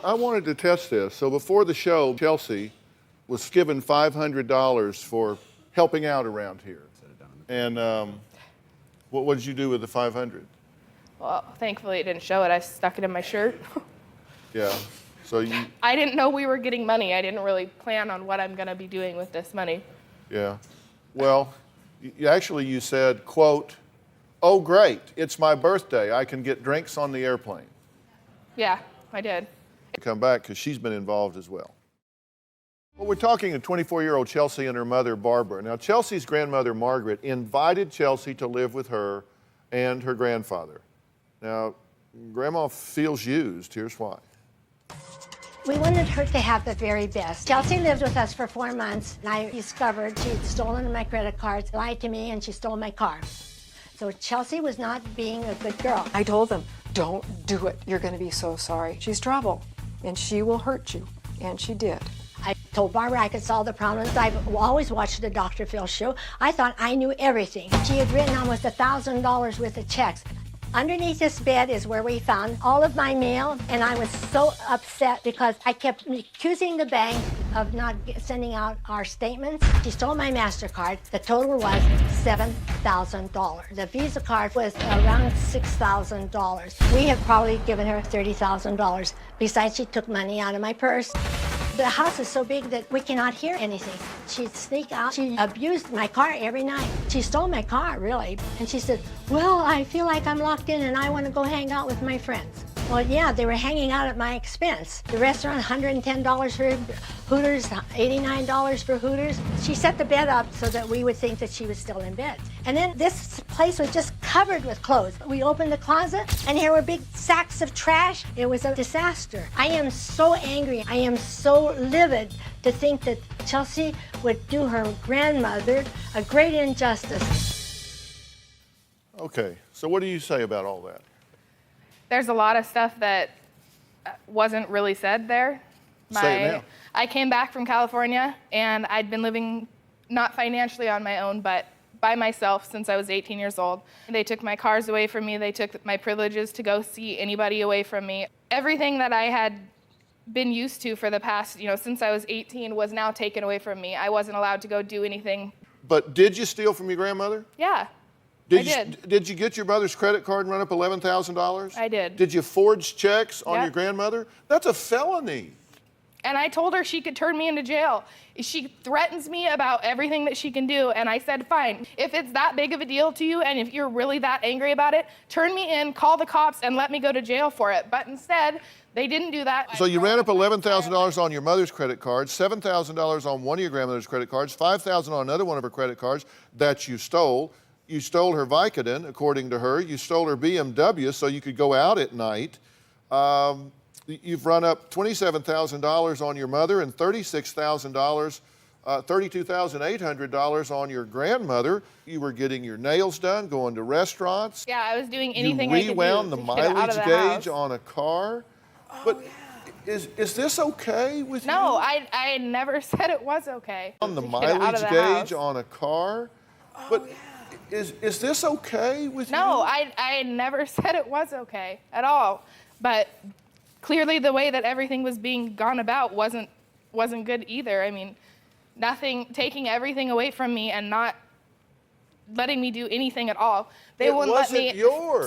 I wanted to test this. So before the show, Chelsea was given $500 for helping out around here. And what did you do with the 500? Well, thankfully it didn't show it. I stuck it in my shirt. Yeah. So I didn't know we were getting money. I didn't really plan on what I'm going to be doing with this money. Yeah. Well, you said, quote, "Oh, great, it's my birthday. I can get drinks on the airplane." Yeah, I did. Come back because she's been involved as well. Well, we're talking to 24-year-old Chelsea and her mother, Barbara. Now, Chelsea's grandmother, Margaret, invited Chelsea to live with her and her grandfather. Now, Grandma feels used. Here's why. We wanted her to have the very best. Chelsea lived with us for 4 months, and I discovered she'd stolen my credit cards, lied to me, and she stole my car. So Chelsea was not being a good girl. I told them, don't do it. You're going to be so sorry. She's trouble, and she will hurt you, and she did. I told Barbara I could solve the problems. I've always watched the Dr. Phil show. I thought I knew everything. She had written almost $1,000 worth of checks. Underneath this bed is where we found all of my mail, and I was so upset because I kept accusing the bank of not sending out our statements. She stole my MasterCard. The total was $7,000. The Visa card was around $6,000. We have probably given her $30,000. Besides, she took money out of my purse. The house is so big that we cannot hear anything. She'd sneak out. She abused my car every night. She stole my car, really. And she said, well, I feel like I'm locked in and I want to go hang out with my friends. Well, yeah, they were hanging out at my expense. The restaurant, $110 for Hooters, $89 for Hooters. She set the bed up so that we would think that she was still in bed. And then this place was just covered with clothes. We opened the closet, and here were big sacks of trash. It was a disaster. I am so angry. I am so livid to think that Chelsea would do her grandmother a great injustice. Okay, so what do you say about all that? There's a lot of stuff that wasn't really said there. Say it now. I came back from California, and I'd been living not financially on my own, but by myself since I was 18 years old. They took my cars away from me. They took my privileges to go see anybody away from me. Everything that I had been used to for the past, since I was 18 was now taken away from me. I wasn't allowed to go do anything. But did you steal from your grandmother? Yeah. I did. Did you get your mother's credit card and run up $11,000? I did. Did you forge checks on Yep. your grandmother? That's a felony. And I told her she could turn me into jail. She threatens me about everything that she can do, and I said, fine. If it's that big of a deal to you, and if you're really that angry about it, turn me in, call the cops, and let me go to jail for it. But instead, they didn't do that. So you ran up $11,000 on your mother's credit card, $7,000 on one of your grandmother's credit cards, $5,000 on another one of her credit cards that you stole. You stole her Vicodin, according to her. You stole her BMW so you could go out at night. You've run up $27,000 on your mother and $36,000, $32,800 on your grandmother. You were getting your nails done, going to restaurants. Yeah, I was doing anything I could do. You rewound the to get out mileage of the gauge house. on a car. But is this okay with you? No, I never said it was okay. On the to get out mileage of the gauge house. on a car. But is this okay with you? No, I never said it was okay at all. But clearly the way that everything was being gone about wasn't good either. I mean, taking everything away from me and not letting me do anything at all. They wouldn't let me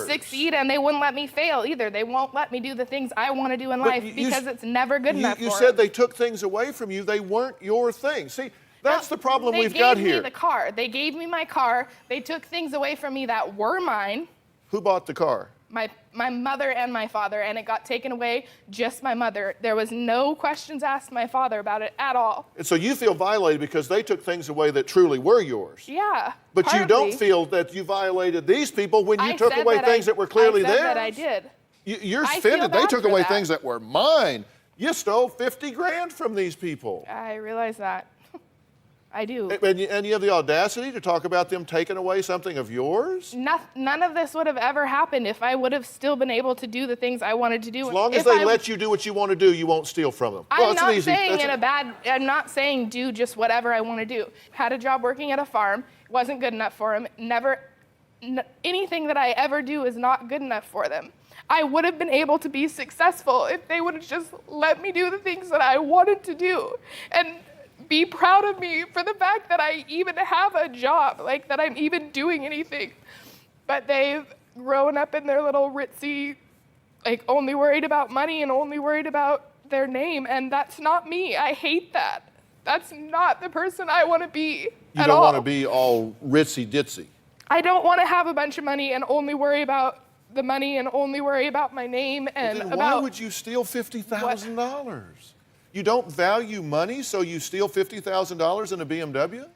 succeed, and they wouldn't let me fail either. They won't let me do the things I want to do in life because it's never good enough for You them. said they took things away from you. They weren't your thing. See, that's the problem we've got here. They gave me the car. They gave me my car. They took things away from me that were mine. Who bought the car? My mother and my father, and it got taken away, just my mother. There was no questions asked my father about it at all. And so you feel violated because they took things away that truly were yours. Yeah. But partly. you don't feel that you violated these people when you took said away things that were clearly I said theirs. that I did. You're I feel offended. They bad took for away that. things that were mine. You stole 50 grand from these people. I realize that. I do. And you have the audacity to talk about them taking away something of yours? None of this would have ever happened if I would have still been able to do the things I wanted to do. As long as they let you do what you want to do, you won't steal from them. I'm not saying do just whatever I want to do. Had a job working at a farm, wasn't good enough for them. Anything that I ever do is not good enough for them. I would have been able to be successful if they would have just let me do the things that I wanted to do and be proud of me for the fact that I even have a job, like that I'm even doing anything. But they've grown up in their little ritzy, like only worried about money and only worried about their name, and that's not me. I hate that. That's not the person I want to be You at don't all. want to be all ritzy ditzy. I don't want to have a bunch of money and only worry about the money and only worry about my name and Then about why would you steal $50,000? You don't value money, so you steal $50,000 in a BMW?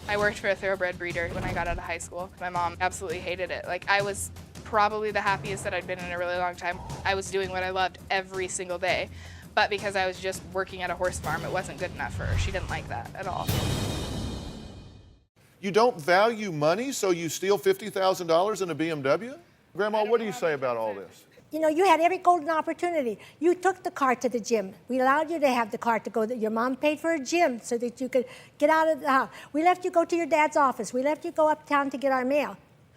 I worked for a thoroughbred breeder when I got out of high school. My mom absolutely hated it. Like, I was probably the happiest that I'd been in a really long time. I was doing what I loved every single day. But because I was just working at a horse farm, it wasn't good enough for her. She didn't like that at all. You don't value money, so you steal $50,000 in a BMW? Grandma, what do you say about all this? You know, you had every golden opportunity. You took the car to the gym. We allowed you to have the car to go. Your mom paid for a gym so that you could get out of the house. We left you go to your dad's office. We left you go uptown to get our mail,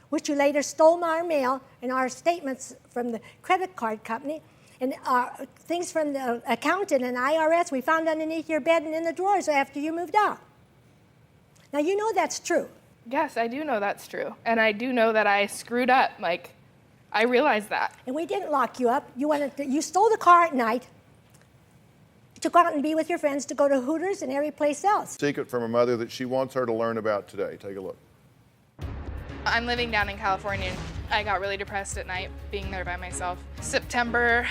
which you later stole our mail and our statements from the credit card company and things from the accountant and IRS we found underneath your bed and in the drawers after you moved out. Now, you know that's true. Yes, I do know that's true. And I do know that I screwed up. Like, I realize that. And we didn't lock you up. You stole the car at night to go out and be with your friends, to go to Hooters and every place else. Secret from her mother that she wants her to learn about today. Take a look. I'm living down in California. I got really depressed at night being there by myself. September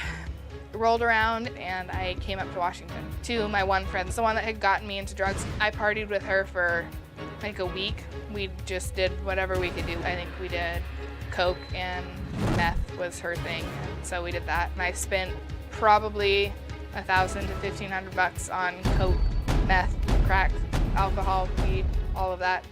rolled around and I came up to Washington. Two of my one friends, the one that had gotten me into drugs, I partied with her for like a week. We just did whatever we could do. I think we did coke and meth was her thing. So we did that. And I spent probably $1,000 to $1,500 on coke, meth, crack, alcohol, weed, all of that.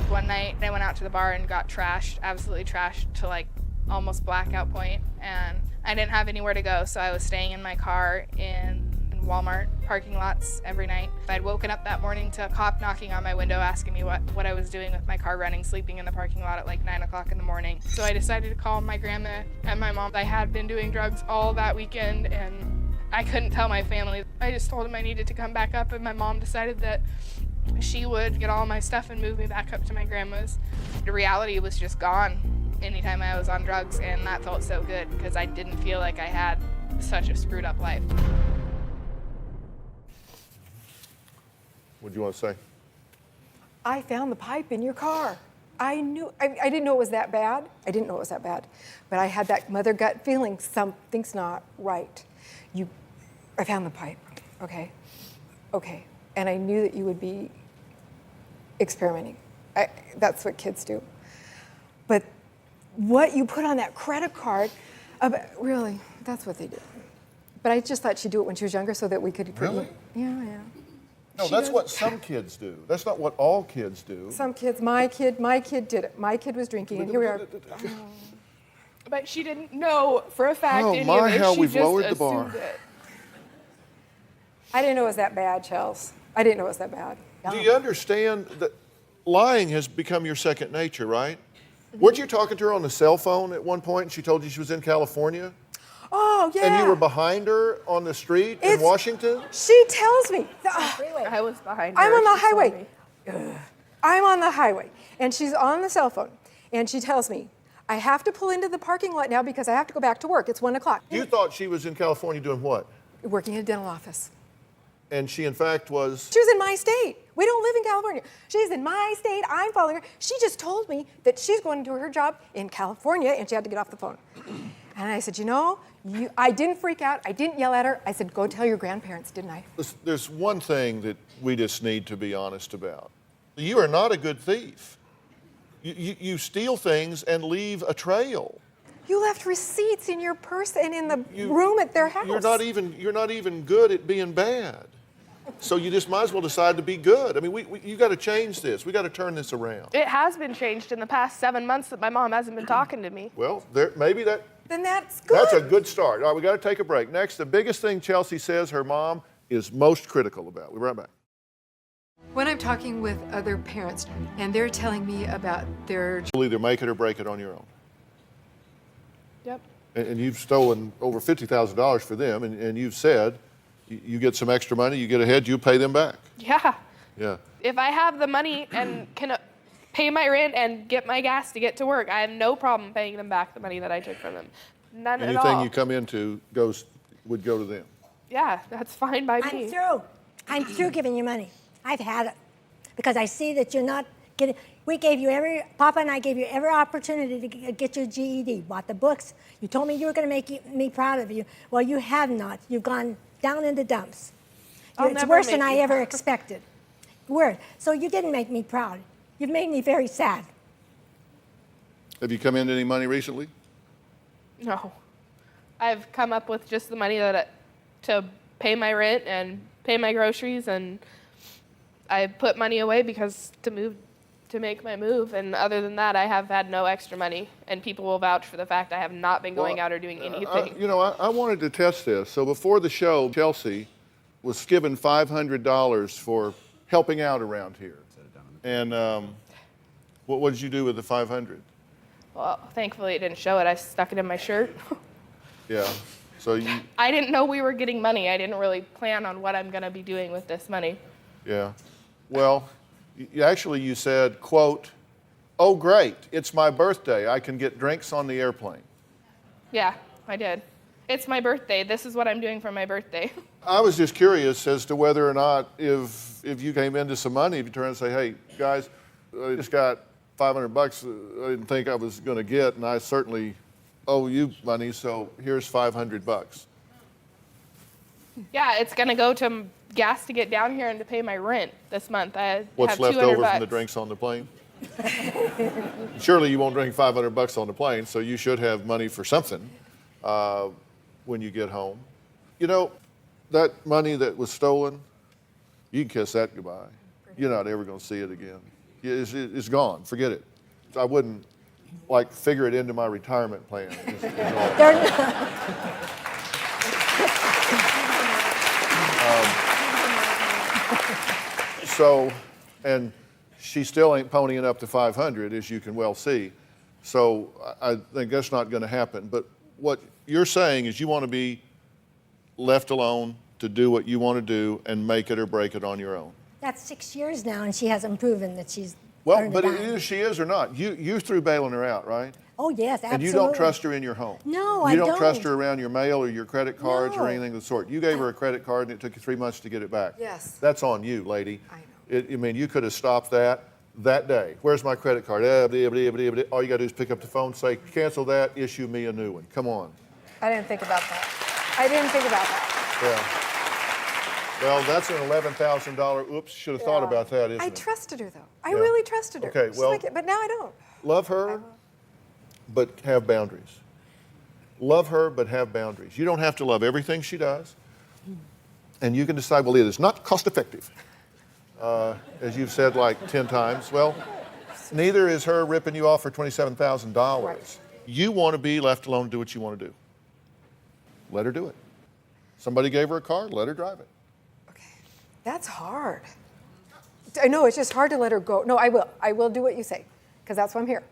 One night I went out to the bar and got trashed, absolutely trashed to like almost blackout point, and I didn't have anywhere to go, so I was staying in my car in Walmart parking lots every night. I'd woken up that morning to a cop knocking on my window asking me what I was doing with my car running, sleeping in the parking lot at like 9 o'clock in the morning. So I decided to call my grandma and my mom. I had been doing drugs all that weekend and I couldn't tell my family. I just told them I needed to come back up, and my mom decided that she would get all my stuff and move me back up to my grandma's. The reality was just gone anytime I was on drugs, and that felt so good because I didn't feel like I had such a screwed up life. What do you want to say? I found the pipe in your car. I didn't know it was that bad. I didn't know it was that bad. But I had that mother gut feeling something's not right. I found the pipe, okay? Okay. And I knew that you would be experimenting. That's what kids do. But what you put on that credit card, really, that's what they do. But I just thought she'd do it when she was younger so that we could... Really? Yeah. No, that's what some kids do. That's not what all kids do. Some kids, my kid did it. My kid was drinking, and here we are. But she didn't know for a fact Oh, any my, of it. how She we've just lowered the bar. assumed it. I didn't know it was that bad, Chels. I didn't know it was that bad. Do you understand that lying has become your second nature, right? Weren't you talking to her on the cell phone at one point and she told you she was in California? Oh, yeah. And you were behind her on the street in Washington? She tells me. I was behind her. I'm on the She told highway. me. I'm on the highway, and she's on the cell phone, and she tells me, I have to pull into the parking lot now because I have to go back to work. It's 1 o'clock. You thought she was in California doing what? Working in a dental office. And she, in fact, was... She was in my state. We don't live in California. She's in my state. I'm following her. She just told me that she's going to do her job in California, and she had to get off the phone. And I said, I didn't freak out. I didn't yell at her. I said, go tell your grandparents, didn't I? There's one thing that we just need to be honest about. You are not a good thief. You steal things and leave a trail. You left receipts in your purse and in the room at their house. You're not even good at being bad. So you just might as well decide to be good. I mean, you got to change this. We got to turn this around. It has been changed in the past 7 months that my mom hasn't been talking to me. Well, maybe that... Then that's good. That's a good start. All right, we got to take a break. Next, the biggest thing Chelsea says her mom is most critical about. We'll be right back. When I'm talking with other parents and they're telling me about their... You'll either make it or break it on your own. Yep. and you've stolen over $50,000 for them, and you've said you get some extra money, you get ahead, you pay them back. Yeah. Yeah. If I have the money and can pay my rent and get my gas to get to work, I have no problem paying them back the money that I took from them. None at all. Anything you come into would go to them. Yeah, that's fine by me. I'm through. I'm through giving you money. I've had it. Because I see that you're not getting, Papa and I gave you every opportunity to get your GED, bought the books. You told me you were going to make me proud of you. Well, you have not. You've gone down in the dumps. It's worse than I ever expected. Worse. So you didn't make me proud. You've made me very sad. Have you come into any money recently? No. I've come up with just the money to pay my rent and pay my groceries, and I put money away because to make my move, and other than that, I have had no extra money, and people will vouch for the fact I have not been going out or doing anything. I wanted to test this. So before the show, Chelsea was given $500 for helping out around here. And what did you do with the $500? Well, thankfully it didn't show it. I stuck it in my shirt. Yeah. So I didn't know we were getting money. I didn't really plan on what I'm going to be doing with this money. Yeah. Well, you said, quote, "Oh, great, it's my birthday. I can get drinks on the airplane." Yeah, I did. It's my birthday. This is what I'm doing for my birthday. I was just curious as to whether or not if you came into some money, if you turn and say, "Hey, guys, I just got $500 I didn't think I was going to get, and I certainly owe you money, so here's $500. Yeah, it's going to go to gas to get down here and to pay my rent this month. I What's have left $200. over from the drinks on the plane? Surely you won't drink $500 on the plane, so you should have money for something when you get home. You know, that money that was stolen, you can kiss that goodbye. You're not ever going to see it again. It's gone. Forget it. I wouldn't figure it into my retirement plan. And she still ain't ponying up to 500, as you can well see. So I think that's not going to happen. But what you're saying is you want to be left alone to do what you want to do and make it or break it on your own. That's 6 years now, and she hasn't proven that she's Well, earned but a dime. she is or not. You threw bailing her out, right? Oh, yes, absolutely. And you don't trust her in your home. No, I You don't. don't trust her around your mail or your credit cards or No. anything of the sort. You gave her a credit card and it took you 3 months to get it back. Yes. That's on you, lady. I know. You could have stopped that day. Where's my credit card? All you got to do is pick up the phone, say, cancel that, issue me a new one. Come on. I didn't think about that. Yeah. Well, that's an $11,000. Oops, should have thought about that, isn't I it? trusted her, though. I Yeah. really trusted her. Okay, She's well- but now I don't. Love her, but have boundaries. Love her, but have boundaries. You don't have to love everything she does. And you can decide, well, it is not cost effective. As you've said 10 times. Well, neither is her ripping you off for $27,000. Right. You want to be left alone to do what you want to do. Let her do it. Somebody gave her a car, let her drive it. Okay. That's hard. I know, it's just hard to let her go. No, I will. I will do what you say, because that's why I'm here.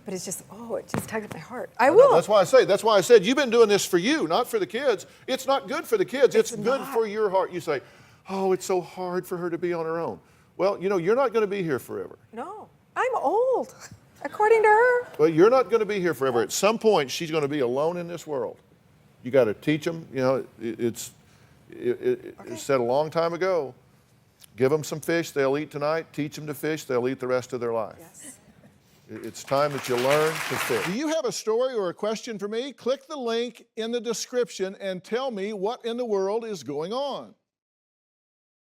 But it's just, it just tugged at my heart. I will. That's why I said you've been doing this for you, not for the kids. It's not good for the kids. It's good for your heart. You say, oh, it's so hard for her to be on her own. Well, you're not going to be here forever. No, I'm old, according to her. Well, you're not going to be here forever. At some point, she's going to be alone in this world. You got to teach them. It's said a long time ago. Give them some fish, they'll eat tonight. Teach them to fish, they'll eat the rest of their life. Yes. It's time that you learn to fish. Do you have a story or a question for me? Click the link in the description and tell me what in the world is going on.